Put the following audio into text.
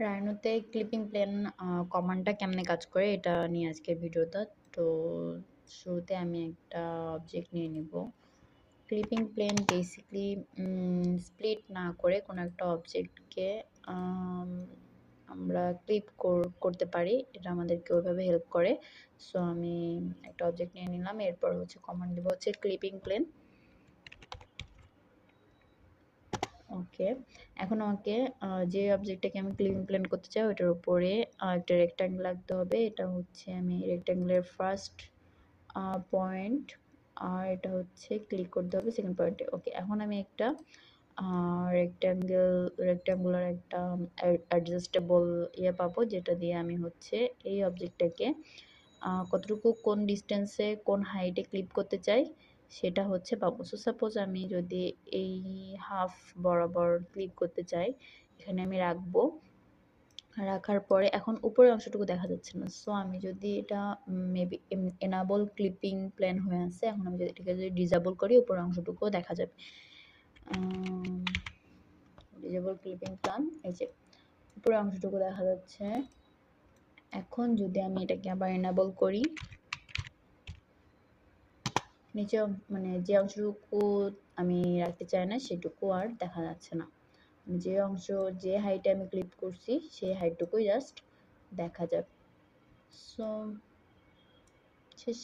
রাইনোতে clipping plane কমান্ডটা কেমনে কাজ করে এটা নিয়ে আজকের ভিডিওটা। তো শুরুতে আমি একটা অবজেক্ট নিয়ে নিব। ক্লিপিং প্লেন বেসিকলি স্প্লিট না করে কোনো একটা অবজেক্টকে আমরা ক্লিপ করতে পারি, এটা আমাদেরকে ওইভাবে হেল্প করে। সো আমি একটা অবজেক্ট নিয়ে নিলাম, এরপর হচ্ছে কমান্ড দেবো হচ্ছে ক্লিপিং প্লেন। ওকে, এখন আমাকে যে অবজেক্টটাকে আমি ক্লিপিং প্লেন করতে চাই ওটার উপরে একটা রেক্ট্যাঙ্গেল আঁকতে হবে। এটা হচ্ছে আমি রেক্ট্যাঙ্গেলের ফার্স্ট পয়েন্ট, আর এটা হচ্ছে ক্লিক করতে হবে সেকেন্ড পয়েন্টে। ওকে, এখন আমি একটা রেক্ট্যাঙ্গুলার একটা অ্যাডজাস্টেবল ইয়ে পাবো, যেটা দিয়ে আমি হচ্ছে এই অবজেক্টটাকে কতটুকু কোন ডিস্টেন্সে কোন হাইটে ক্লিপ করতে চাই সেটা হচ্ছে পাবো। সো সাপোজ আমি যদি এই হাফ বরাবর ক্লিপ করতে চাই, এখানে আমি রাখবো। রাখার পরে এখন উপরের অংশটুকু দেখা যাচ্ছে না। সো আমি যদি এটা মেবি এনাবল ক্লিপিং প্ল্যান হয়ে আছে, এখন আমি যদি এটাকে যদি ডিসেবল করি উপরের অংশটুকুও দেখা যাবে। ডিসেবল ক্লিপিং প্ল্যান, এই যে উপরের অংশটুকু দেখা যাচ্ছে। এখন যদি আমি এটাকে আবার এনাবল করি, নিচে মানে যে অংশটুকু আমি রাখতে চাই না সেটুকু আর দেখা যাচ্ছে না। যে অংশ যে হাইটে আমি ক্লিপ করছি সেই হাইটটুকুই জাস্ট দেখা যাবে। সো শেষ।